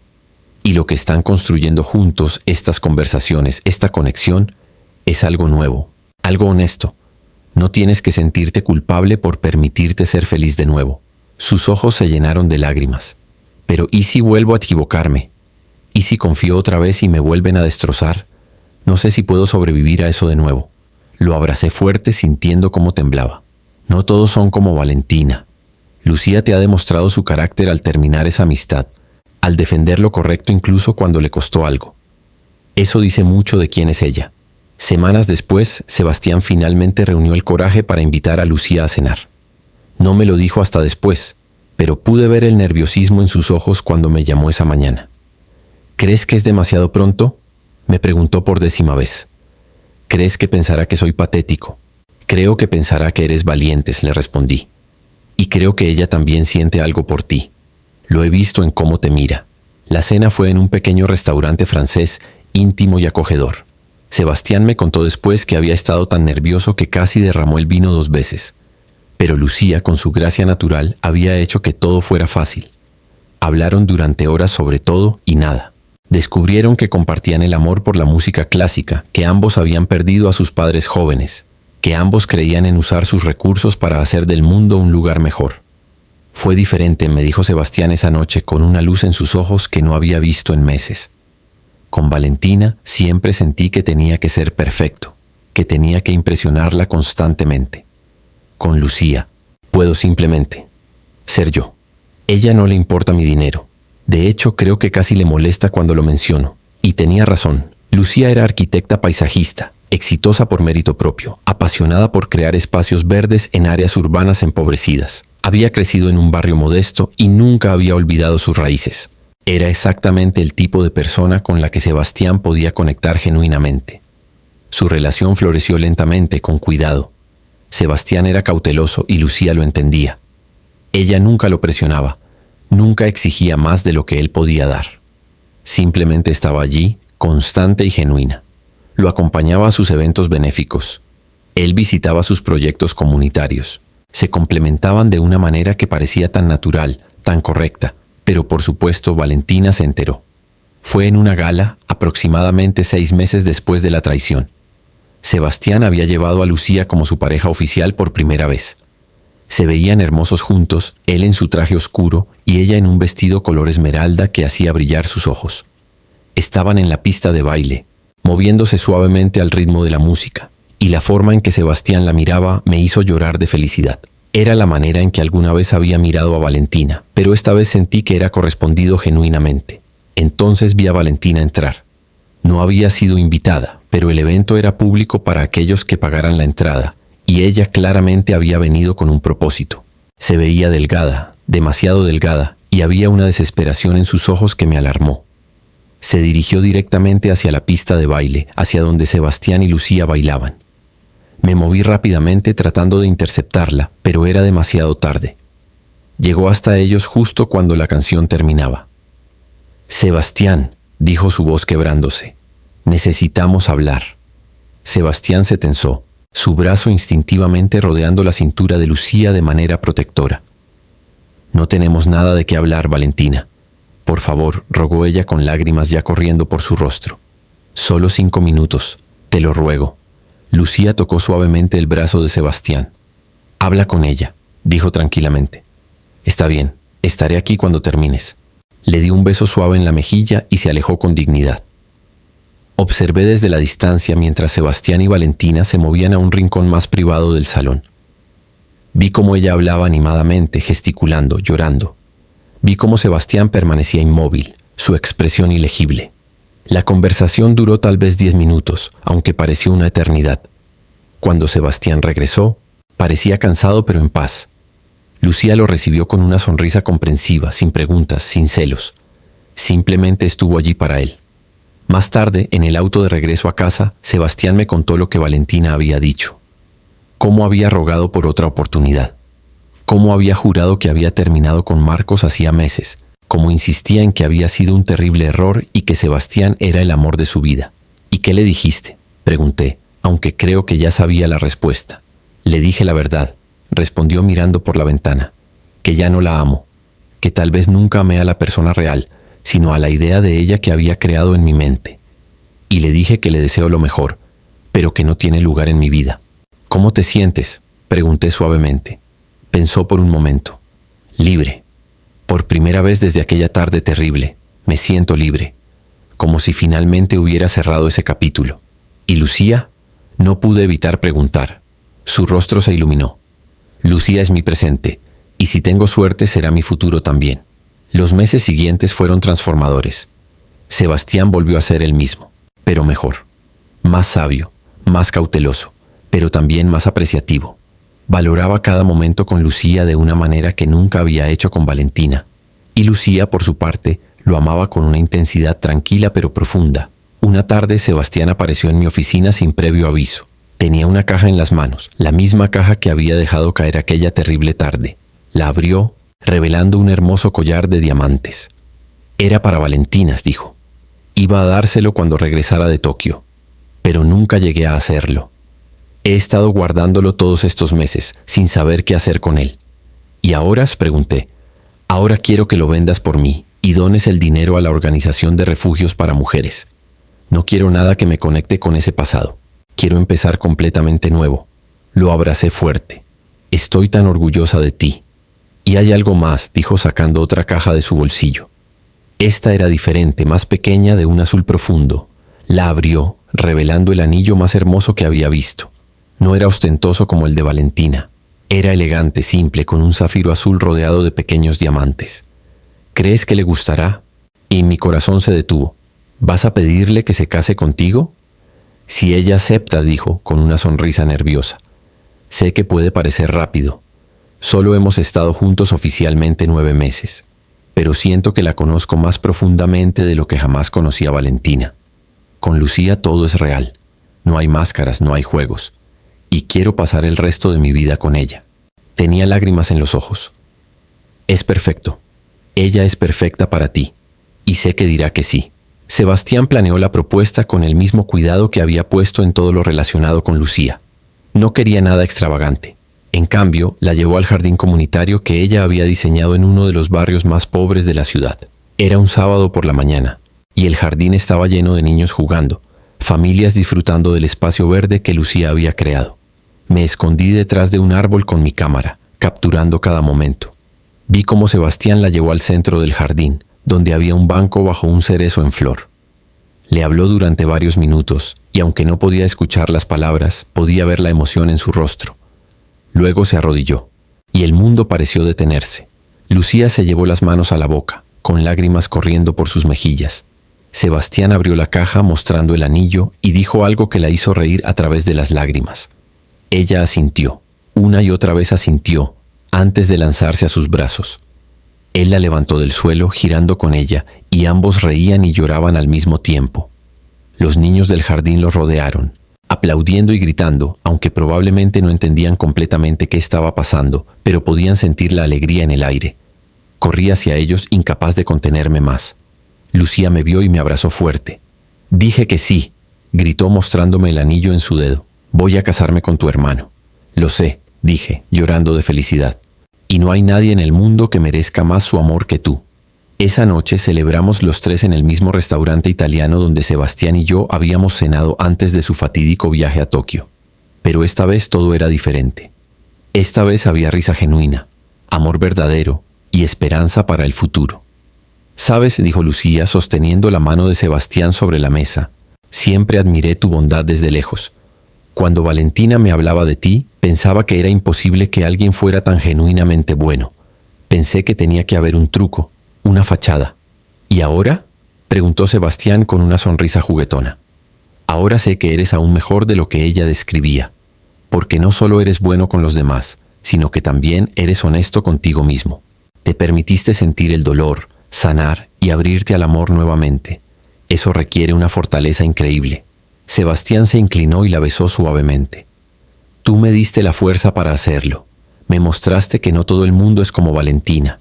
A: Y lo que están construyendo juntos, estas conversaciones, esta conexión, es algo nuevo, algo honesto. No tienes que sentirte culpable por permitirte ser feliz de nuevo». Sus ojos se llenaron de lágrimas. «Pero ¿y si vuelvo a equivocarme? ¿Y si confío otra vez y me vuelven a destrozar? No sé si puedo sobrevivir a eso de nuevo». Lo abracé fuerte sintiendo cómo temblaba. «No todos son como Valentina. Lucía te ha demostrado su carácter al terminar esa amistad, al defender lo correcto incluso cuando le costó algo. Eso dice mucho de quién es ella». Semanas después, Sebastián finalmente reunió el coraje para invitar a Lucía a cenar. No me lo dijo hasta después, pero pude ver el nerviosismo en sus ojos cuando me llamó esa mañana. «¿Crees que es demasiado pronto?», me preguntó por 10ª vez. «¿Crees que pensará que soy patético?». «Creo que pensará que eres valiente», le respondí. «Y creo que ella también siente algo por ti. Lo he visto en cómo te mira». La cena fue en un pequeño restaurante francés, íntimo y acogedor. Sebastián me contó después que había estado tan nervioso que casi derramó el vino 2 veces. Pero Lucía, con su gracia natural, había hecho que todo fuera fácil. Hablaron durante horas sobre todo y nada. Descubrieron que compartían el amor por la música clásica, que ambos habían perdido a sus padres jóvenes, que ambos creían en usar sus recursos para hacer del mundo un lugar mejor. «Fue diferente», me dijo Sebastián esa noche con una luz en sus ojos que no había visto en meses. «Con Valentina siempre sentí que tenía que ser perfecto, que tenía que impresionarla constantemente. Con Lucía puedo simplemente ser yo. Ella no le importa mi dinero. De hecho, creo que casi le molesta cuando lo menciono. Y tenía razón. Lucía era arquitecta paisajista, exitosa por mérito propio, apasionada por crear espacios verdes en áreas urbanas empobrecidas. Había crecido en un barrio modesto y nunca había olvidado sus raíces. Era exactamente el tipo de persona con la que Sebastián podía conectar genuinamente. Su relación floreció lentamente, con cuidado. Sebastián era cauteloso y Lucía lo entendía. Ella nunca lo presionaba, nunca exigía más de lo que él podía dar. Simplemente estaba allí, constante y genuina. Lo acompañaba a sus eventos benéficos. Él visitaba sus proyectos comunitarios. Se complementaban de una manera que parecía tan natural, tan correcta. Pero por supuesto Valentina se enteró. Fue en una gala, aproximadamente 6 meses después de la traición. Sebastián había llevado a Lucía como su pareja oficial por primera vez. Se veían hermosos juntos, él en su traje oscuro y ella en un vestido color esmeralda que hacía brillar sus ojos. Estaban en la pista de baile, moviéndose suavemente al ritmo de la música, y la forma en que Sebastián la miraba me hizo llorar de felicidad. Era la manera en que alguna vez había mirado a Valentina, pero esta vez sentí que era correspondido genuinamente. Entonces vi a Valentina entrar. No había sido invitada, pero el evento era público para aquellos que pagaran la entrada, y ella claramente había venido con un propósito. Se veía delgada, demasiado delgada, y había una desesperación en sus ojos que me alarmó. Se dirigió directamente hacia la pista de baile, hacia donde Sebastián y Lucía bailaban. Me moví rápidamente tratando de interceptarla, pero era demasiado tarde. Llegó hasta ellos justo cuando la canción terminaba. «Sebastián», dijo su voz quebrándose, «necesitamos hablar». Sebastián se tensó. su brazo instintivamente rodeando la cintura de Lucía de manera protectora. «No tenemos nada de qué hablar, Valentina. Por favor», rogó ella con lágrimas ya corriendo por su rostro. «Solo 5 minutos, te lo ruego». Lucía tocó suavemente el brazo de Sebastián. «Habla con ella», dijo tranquilamente. «Está bien, estaré aquí cuando termines». Le dio un beso suave en la mejilla y se alejó con dignidad. Observé desde la distancia mientras Sebastián y Valentina se movían a un rincón más privado del salón. Vi cómo ella hablaba animadamente, gesticulando, llorando. Vi cómo Sebastián permanecía inmóvil, su expresión ilegible. La conversación duró tal vez 10 minutos, aunque pareció una eternidad. Cuando Sebastián regresó, parecía cansado pero en paz. Lucía lo recibió con una sonrisa comprensiva, sin preguntas, sin celos. Simplemente estuvo allí para él. Más tarde, en el auto de regreso a casa, Sebastián me contó lo que Valentina había dicho. Cómo había rogado por otra oportunidad. Cómo había jurado que había terminado con Marcos hacía meses. Cómo insistía en que había sido un terrible error y que Sebastián era el amor de su vida. «¿Y qué le dijiste?», pregunté, aunque creo que ya sabía la respuesta. «Le dije la verdad», respondió mirando por la ventana, «que ya no la amo, que tal vez nunca amé a la persona real, sino a la idea de ella que había creado en mi mente. Y le dije que le deseo lo mejor, pero que no tiene lugar en mi vida». «¿Cómo te sientes?», pregunté suavemente. Pensó por un momento. «Libre. Por primera vez desde aquella tarde terrible, me siento libre, como si finalmente hubiera cerrado ese capítulo». «¿Y Lucía?», no pude evitar preguntar. Su rostro se iluminó. «Lucía es mi presente, y si tengo suerte será mi futuro también». Los meses siguientes fueron transformadores. Sebastián volvió a ser el mismo, pero mejor. Más sabio, más cauteloso, pero también más apreciativo. Valoraba cada momento con Lucía de una manera que nunca había hecho con Valentina. Y Lucía, por su parte, lo amaba con una intensidad tranquila pero profunda. Una tarde, Sebastián apareció en mi oficina sin previo aviso. Tenía una caja en las manos, la misma caja que había dejado caer aquella terrible tarde. La abrió, revelando un hermoso collar de diamantes. «Era para Valentinas», dijo. «Iba a dárselo cuando regresara de Tokio, pero nunca llegué a hacerlo. He estado guardándolo todos estos meses, sin saber qué hacer con él». «¿Y ahora?», pregunté. «Ahora quiero que lo vendas por mí y dones el dinero a la organización de refugios para mujeres. No quiero nada que me conecte con ese pasado. Quiero empezar completamente nuevo». Lo abracé fuerte. «Estoy tan orgullosa de ti». «Y hay algo más», dijo sacando otra caja de su bolsillo. Esta era diferente, más pequeña, de un azul profundo. La abrió, revelando el anillo más hermoso que había visto. No era ostentoso como el de Valentina. Era elegante, simple, con un zafiro azul rodeado de pequeños diamantes. «¿Crees que le gustará?». Y mi corazón se detuvo. «¿Vas a pedirle que se case contigo?». «Si ella acepta», dijo, con una sonrisa nerviosa. «Sé que puede parecer rápido. Solo hemos estado juntos oficialmente 9 meses, pero siento que la conozco más profundamente de lo que jamás conocí a Valentina. Con Lucía todo es real. No hay máscaras, no hay juegos. Y quiero pasar el resto de mi vida con ella». Tenía lágrimas en los ojos. «Es perfecto. Ella es perfecta para ti. Y sé que dirá que sí». Sebastián planeó la propuesta con el mismo cuidado que había puesto en todo lo relacionado con Lucía. No quería nada extravagante. En cambio, la llevó al jardín comunitario que ella había diseñado en uno de los barrios más pobres de la ciudad. Era un sábado por la mañana, y el jardín estaba lleno de niños jugando, familias disfrutando del espacio verde que Lucía había creado. Me escondí detrás de un árbol con mi cámara, capturando cada momento. Vi cómo Sebastián la llevó al centro del jardín, donde había un banco bajo un cerezo en flor. Le habló durante varios minutos, y aunque no podía escuchar las palabras, podía ver la emoción en su rostro. Luego se arrodilló, y el mundo pareció detenerse. Lucía se llevó las manos a la boca, con lágrimas corriendo por sus mejillas. Sebastián abrió la caja mostrando el anillo y dijo algo que la hizo reír a través de las lágrimas. Ella asintió, una y otra vez asintió, antes de lanzarse a sus brazos. Él la levantó del suelo, girando con ella, y ambos reían y lloraban al mismo tiempo. Los niños del jardín los rodearon, aplaudiendo y gritando, aunque probablemente no entendían completamente qué estaba pasando, pero podían sentir la alegría en el aire. Corrí hacia ellos, incapaz de contenerme más. Lucía me vio y me abrazó fuerte. «Dije que sí», gritó mostrándome el anillo en su dedo. Voy a casarme con tu hermano. Lo sé, dije, llorando de felicidad. Y no hay nadie en el mundo que merezca más su amor que tú. Esa noche celebramos los tres en el mismo restaurante italiano donde Sebastián y yo habíamos cenado antes de su fatídico viaje a Tokio. Pero esta vez todo era diferente. Esta vez había risa genuina, amor verdadero y esperanza para el futuro. «Sabes», dijo Lucía, sosteniendo la mano de Sebastián sobre la mesa, «siempre admiré tu bondad desde lejos. Cuando Valentina me hablaba de ti, pensaba que era imposible que alguien fuera tan genuinamente bueno. Pensé que tenía que haber un truco, una fachada. ¿Y ahora?», preguntó Sebastián con una sonrisa juguetona. «Ahora sé que eres aún mejor de lo que ella describía, porque no solo eres bueno con los demás, sino que también eres honesto contigo mismo. Te permitiste sentir el dolor, sanar y abrirte al amor nuevamente. Eso requiere una fortaleza increíble». Sebastián se inclinó y la besó suavemente. «Tú me diste la fuerza para hacerlo. Me mostraste que no todo el mundo es como Valentina,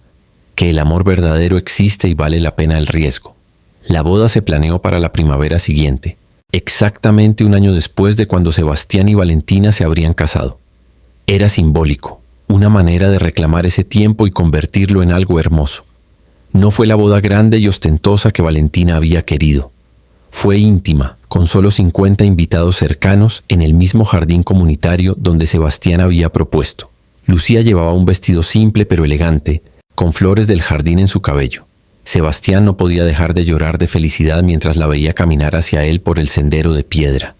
A: que el amor verdadero existe y vale la pena el riesgo». La boda se planeó para la primavera siguiente, exactamente un año después de cuando Sebastián y Valentina se habrían casado. Era simbólico, una manera de reclamar ese tiempo y convertirlo en algo hermoso. No fue la boda grande y ostentosa que Valentina había querido. Fue íntima, con solo 50 invitados cercanos en el mismo jardín comunitario donde Sebastián había propuesto. Lucía llevaba un vestido simple pero elegante, con flores del jardín en su cabello. Sebastián no podía dejar de llorar de felicidad mientras la veía caminar hacia él por el sendero de piedra.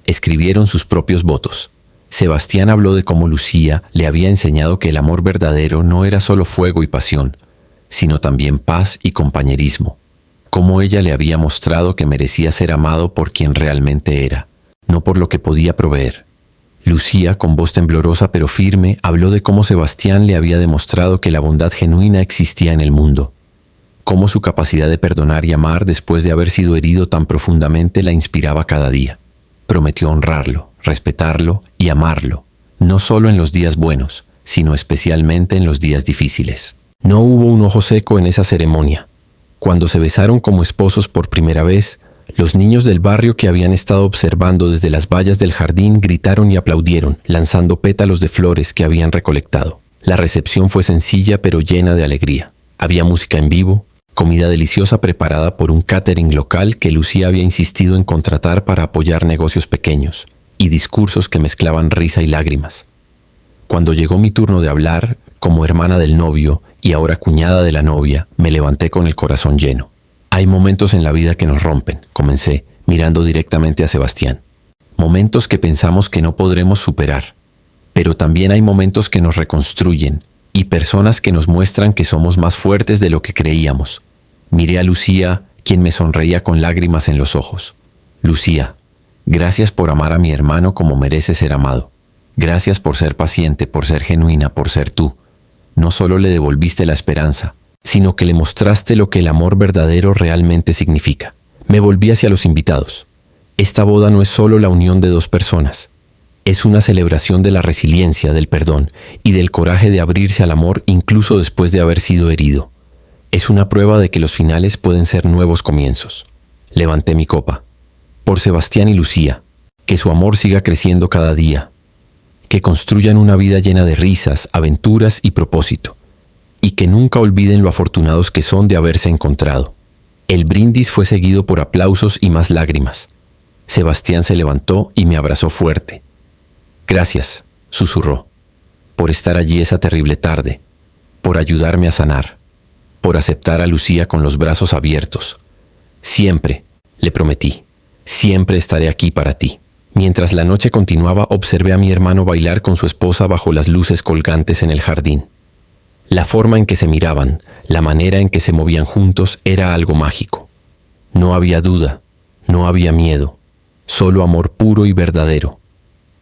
A: Escribieron sus propios votos. Sebastián habló de cómo Lucía le había enseñado que el amor verdadero no era solo fuego y pasión, sino también paz y compañerismo. Cómo ella le había mostrado que merecía ser amado por quien realmente era, no por lo que podía proveer. Lucía, con voz temblorosa pero firme, habló de cómo Sebastián le había demostrado que la bondad genuina existía en el mundo, cómo su capacidad de perdonar y amar después de haber sido herido tan profundamente la inspiraba cada día. Prometió honrarlo, respetarlo y amarlo, no solo en los días buenos, sino especialmente en los días difíciles. No hubo un ojo seco en esa ceremonia. Cuando se besaron como esposos por primera vez, los niños del barrio que habían estado observando desde las vallas del jardín gritaron y aplaudieron, lanzando pétalos de flores que habían recolectado. La recepción fue sencilla pero llena de alegría. Había música en vivo, comida deliciosa preparada por un catering local que Lucía había insistido en contratar para apoyar negocios pequeños, y discursos que mezclaban risa y lágrimas. Cuando llegó mi turno de hablar, como hermana del novio y ahora cuñada de la novia, me levanté con el corazón lleno. «Hay momentos en la vida que nos rompen», comencé, mirando directamente a Sebastián. «Momentos que pensamos que no podremos superar. Pero también hay momentos que nos reconstruyen y personas que nos muestran que somos más fuertes de lo que creíamos». Miré a Lucía, quien me sonreía con lágrimas en los ojos. «Lucía, gracias por amar a mi hermano como merece ser amado. Gracias por ser paciente, por ser genuina, por ser tú. No solo le devolviste la esperanza, sino que le mostraste lo que el amor verdadero realmente significa». Me volví hacia los invitados. Esta boda no es solo la unión de dos personas. Es una celebración de la resiliencia, del perdón y del coraje de abrirse al amor incluso después de haber sido herido. Es una prueba de que los finales pueden ser nuevos comienzos. Levanté mi copa. Por Sebastián y Lucía, que su amor siga creciendo cada día. Que construyan una vida llena de risas, aventuras y propósito, y que nunca olviden lo afortunados que son de haberse encontrado. El brindis fue seguido por aplausos y más lágrimas. Sebastián se levantó y me abrazó fuerte. «Gracias», susurró, «por estar allí esa terrible tarde, por ayudarme a sanar, por aceptar a Lucía con los brazos abiertos. Siempre», le prometí, «siempre estaré aquí para ti». Mientras la noche continuaba, observé a mi hermano bailar con su esposa bajo las luces colgantes en el jardín. La forma en que se miraban, la manera en que se movían juntos era algo mágico. No había duda, no había miedo, solo amor puro y verdadero.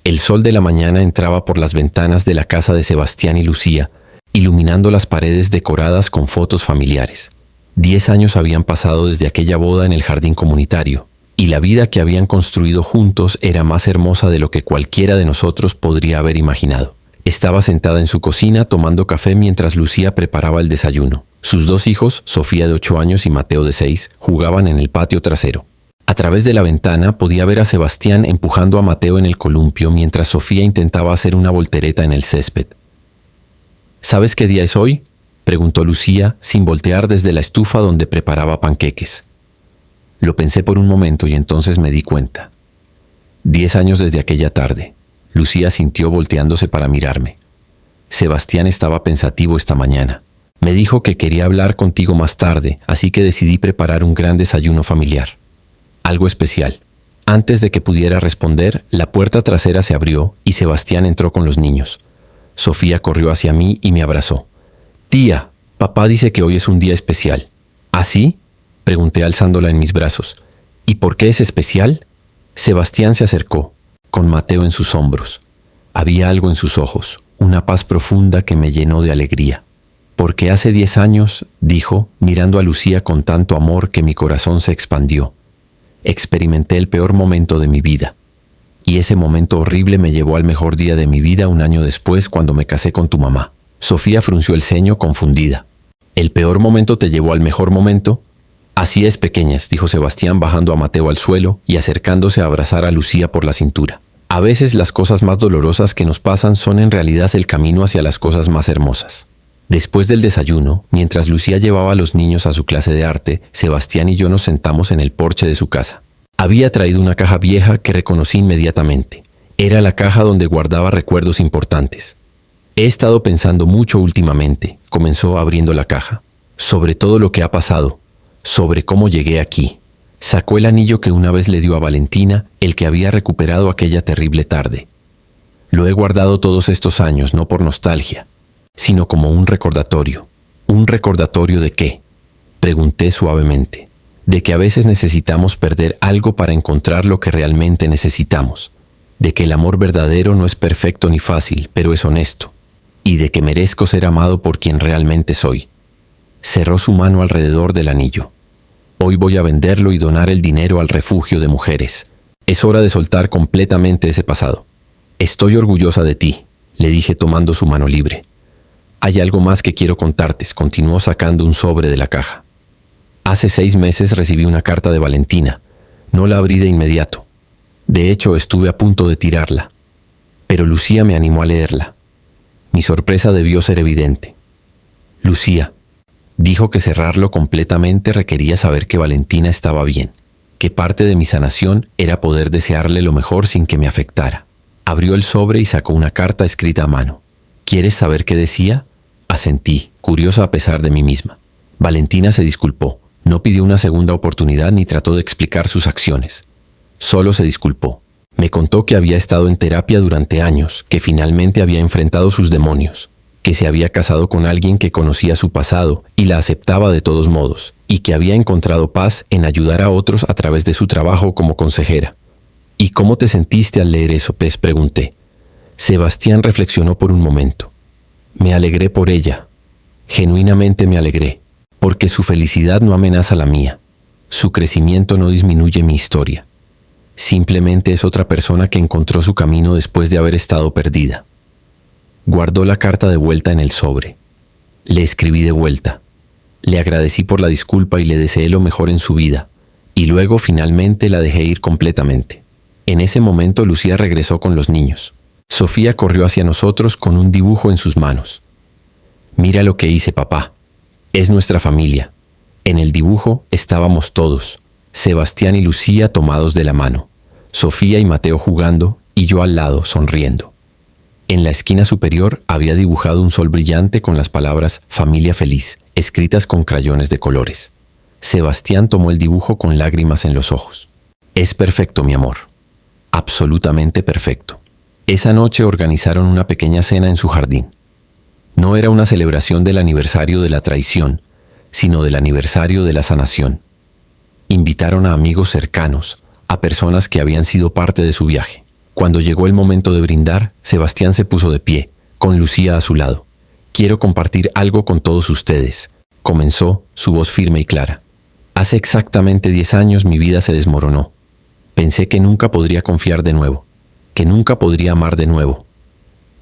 A: El sol de la mañana entraba por las ventanas de la casa de Sebastián y Lucía, iluminando las paredes decoradas con fotos familiares. 10 años habían pasado desde aquella boda en el jardín comunitario, y la vida que habían construido juntos era más hermosa de lo que cualquiera de nosotros podría haber imaginado. Estaba sentada en su cocina tomando café mientras Lucía preparaba el desayuno. Sus 2 hijos, Sofía de 8 años y Mateo de 6, jugaban en el patio trasero. A través de la ventana podía ver a Sebastián empujando a Mateo en el columpio mientras Sofía intentaba hacer una voltereta en el césped. ¿Sabes qué día es hoy?, preguntó Lucía sin voltear desde la estufa donde preparaba panqueques. Lo pensé por un momento y entonces me di cuenta. 10 años desde aquella tarde. Lucía sintió volteándose para mirarme. Sebastián estaba pensativo esta mañana. Me dijo que quería hablar contigo más tarde, así que decidí preparar un gran desayuno familiar. Algo especial. Antes de que pudiera responder, la puerta trasera se abrió y Sebastián entró con los niños. Sofía corrió hacia mí y me abrazó. «Tía, papá dice que hoy es un día especial». ¿Ah, sí?, pregunté alzándola en mis brazos. «¿Y por qué es especial?». Sebastián se acercó, con Mateo en sus hombros. Había algo en sus ojos, una paz profunda que me llenó de alegría. «Porque hace 10 años», dijo, mirando a Lucía con tanto amor que mi corazón se expandió, experimenté el peor momento de mi vida. Y ese momento horrible me llevó al mejor día de mi vida un año después cuando me casé con tu mamá». Sofía frunció el ceño confundida. «¿El peor momento te llevó al mejor momento?». «Así es, pequeñas», dijo Sebastián bajando a Mateo al suelo y acercándose a abrazar a Lucía por la cintura. «A veces las cosas más dolorosas que nos pasan son en realidad el camino hacia las cosas más hermosas». Después del desayuno, mientras Lucía llevaba a los niños a su clase de arte, Sebastián y yo nos sentamos en el porche de su casa. Había traído una caja vieja que reconocí inmediatamente. Era la caja donde guardaba recuerdos importantes. «He estado pensando mucho últimamente», comenzó abriendo la caja, «sobre todo lo que ha pasado, sobre cómo llegué aquí». Sacó el anillo que una vez le dio a Valentina, el que había recuperado aquella terrible tarde. «Lo he guardado todos estos años, no por nostalgia, sino como un recordatorio». «¿Un recordatorio de qué?», pregunté suavemente. «De que a veces necesitamos perder algo para encontrar lo que realmente necesitamos. De que el amor verdadero no es perfecto ni fácil, pero es honesto. Y de que merezco ser amado por quien realmente soy». Cerró su mano alrededor del anillo. «Hoy voy a venderlo y donar el dinero al refugio de mujeres. Es hora de soltar completamente ese pasado». «Estoy orgullosa de ti», le dije tomando su mano libre. «Hay algo más que quiero contarte», continuó sacando un sobre de la caja. «Hace 6 meses recibí una carta de Valentina. No la abrí de inmediato. De hecho, estuve a punto de tirarla. Pero Lucía me animó a leerla. Mi sorpresa debió ser evidente. Lucía dijo que cerrarlo completamente requería saber que Valentina estaba bien, que parte de mi sanación era poder desearle lo mejor sin que me afectara. Abrió el sobre y sacó una carta escrita a mano. «¿Quieres saber qué decía?». Asentí, curiosa a pesar de mí misma. Valentina se disculpó. No pidió una segunda oportunidad ni trató de explicar sus acciones. Solo se disculpó. Me contó que había estado en terapia durante años, que finalmente había enfrentado sus demonios, que se había casado con alguien que conocía su pasado y la aceptaba de todos modos, y que había encontrado paz en ayudar a otros a través de su trabajo como consejera. «¿Y cómo te sentiste al leer eso?», pregunté. Sebastián reflexionó por un momento. «Me alegré por ella. Genuinamente me alegré, porque su felicidad no amenaza la mía. Su crecimiento no disminuye mi historia. Simplemente es otra persona que encontró su camino después de haber estado perdida». Guardó la carta de vuelta en el sobre. Le escribí de vuelta. Le agradecí por la disculpa y le deseé lo mejor en su vida, y luego finalmente la dejé ir completamente. En ese momento Lucía regresó con los niños. Sofía corrió hacia nosotros con un dibujo en sus manos. «Mira lo que hice, papá. Es nuestra familia». En el dibujo estábamos todos, Sebastián y Lucía tomados de la mano, Sofía y Mateo jugando y yo al lado sonriendo. En la esquina superior había dibujado un sol brillante con las palabras «Familia feliz», escritas con crayones de colores. Sebastián tomó el dibujo con lágrimas en los ojos. «Es perfecto, mi amor. Absolutamente perfecto». Esa noche organizaron una pequeña cena en su jardín. No era una celebración del aniversario de la traición, sino del aniversario de la sanación. Invitaron a amigos cercanos, a personas que habían sido parte de su viaje. Cuando llegó el momento de brindar, Sebastián se puso de pie, con Lucía a su lado. «Quiero compartir algo con todos ustedes», comenzó, su voz firme y clara. «Hace exactamente 10 años mi vida se desmoronó. Pensé que nunca podría confiar de nuevo, que nunca podría amar de nuevo.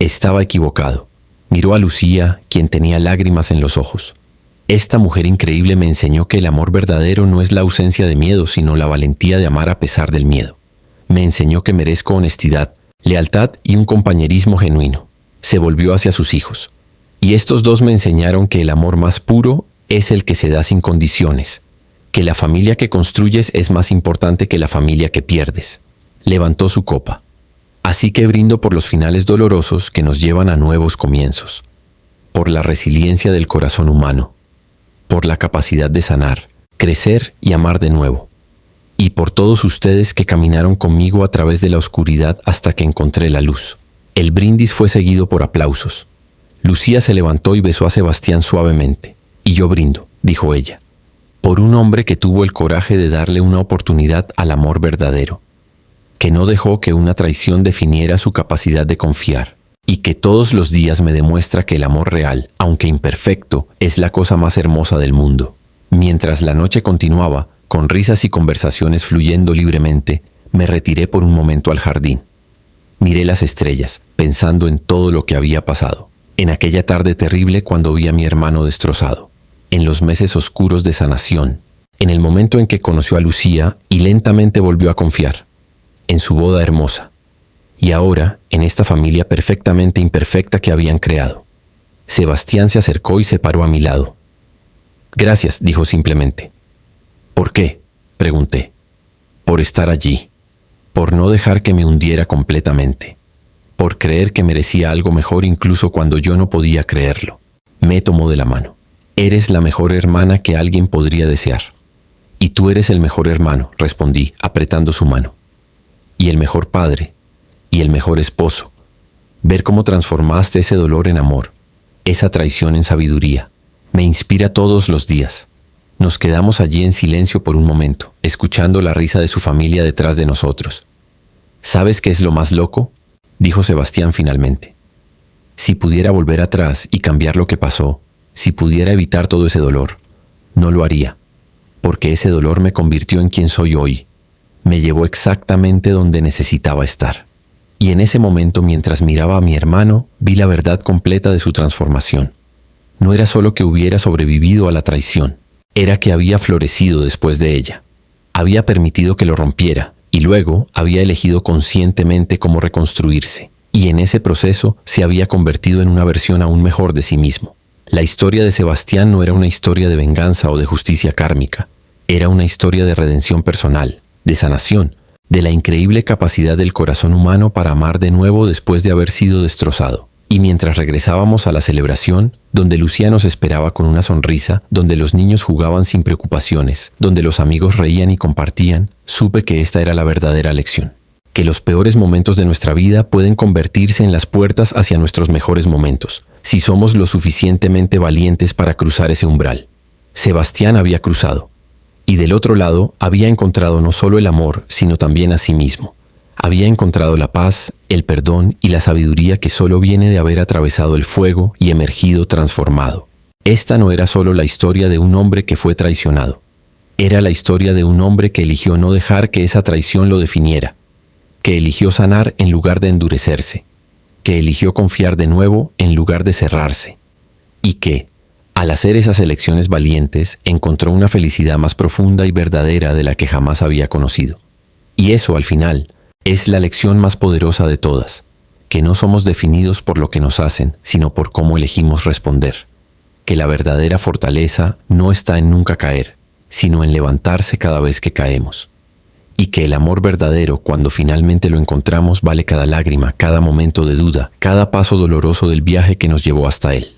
A: Estaba equivocado». Miró a Lucía, quien tenía lágrimas en los ojos. Esta mujer increíble me enseñó que el amor verdadero no es la ausencia de miedo, sino la valentía de amar a pesar del miedo. Me enseñó que merezco honestidad, lealtad y un compañerismo genuino. Se volvió hacia sus hijos. Y estos dos me enseñaron que el amor más puro es el que se da sin condiciones, que la familia que construyes es más importante que la familia que pierdes. Levantó su copa. Así que brindo por los finales dolorosos que nos llevan a nuevos comienzos, por la resiliencia del corazón humano, por la capacidad de sanar, crecer y amar de nuevo, y por todos ustedes que caminaron conmigo a través de la oscuridad hasta que encontré la luz. El brindis fue seguido por aplausos. Lucía se levantó y besó a Sebastián suavemente. «Y yo brindo», dijo ella, «por un hombre que tuvo el coraje de darle una oportunidad al amor verdadero, que no dejó que una traición definiera su capacidad de confiar, y que todos los días me demuestra que el amor real, aunque imperfecto, es la cosa más hermosa del mundo». Mientras la noche continuaba, con risas y conversaciones fluyendo libremente, me retiré por un momento al jardín. Miré las estrellas, pensando en todo lo que había pasado. En aquella tarde terrible cuando vi a mi hermano destrozado. En los meses oscuros de sanación. En el momento en que conoció a Lucía y lentamente volvió a confiar. En su boda hermosa. Y ahora, en esta familia perfectamente imperfecta que habían creado. Sebastián se acercó y se paró a mi lado. «Gracias», dijo simplemente. «¿Por qué?», pregunté. «Por estar allí. Por no dejar que me hundiera completamente. Por creer que merecía algo mejor incluso cuando yo no podía creerlo». Me tomó de la mano. «Eres la mejor hermana que alguien podría desear». «Y tú eres el mejor hermano», respondí, apretando su mano. «Y el mejor padre. Y el mejor esposo. Ver cómo transformaste ese dolor en amor, esa traición en sabiduría, me inspira todos los días». Nos quedamos allí en silencio por un momento, escuchando la risa de su familia detrás de nosotros. «¿Sabes qué es lo más loco?», dijo Sebastián finalmente. «Si pudiera volver atrás y cambiar lo que pasó, si pudiera evitar todo ese dolor, no lo haría, porque ese dolor me convirtió en quien soy hoy. Me llevó exactamente donde necesitaba estar». Y en ese momento, mientras miraba a mi hermano, vi la verdad completa de su transformación. No era solo que hubiera sobrevivido a la traición, era que había florecido después de ella. Había permitido que lo rompiera y luego había elegido conscientemente cómo reconstruirse. Y en ese proceso se había convertido en una versión aún mejor de sí mismo. La historia de Sebastián no era una historia de venganza o de justicia kármica. Era una historia de redención personal, de sanación, de la increíble capacidad del corazón humano para amar de nuevo después de haber sido destrozado. Y mientras regresábamos a la celebración, donde Lucía nos esperaba con una sonrisa, donde los niños jugaban sin preocupaciones, donde los amigos reían y compartían, supe que esta era la verdadera lección. Que los peores momentos de nuestra vida pueden convertirse en las puertas hacia nuestros mejores momentos, si somos lo suficientemente valientes para cruzar ese umbral. Sebastián había cruzado, y del otro lado había encontrado no solo el amor, sino también a sí mismo. Había encontrado la paz, el perdón y la sabiduría que solo viene de haber atravesado el fuego y emergido transformado. Esta no era solo la historia de un hombre que fue traicionado. Era la historia de un hombre que eligió no dejar que esa traición lo definiera, que eligió sanar en lugar de endurecerse, que eligió confiar de nuevo en lugar de cerrarse, y que, al hacer esas elecciones valientes, encontró una felicidad más profunda y verdadera de la que jamás había conocido. Y eso, al final, es la lección más poderosa de todas, que no somos definidos por lo que nos hacen, sino por cómo elegimos responder, que la verdadera fortaleza no está en nunca caer, sino en levantarse cada vez que caemos, y que el amor verdadero, cuando finalmente lo encontramos, vale cada lágrima, cada momento de duda, cada paso doloroso del viaje que nos llevó hasta él.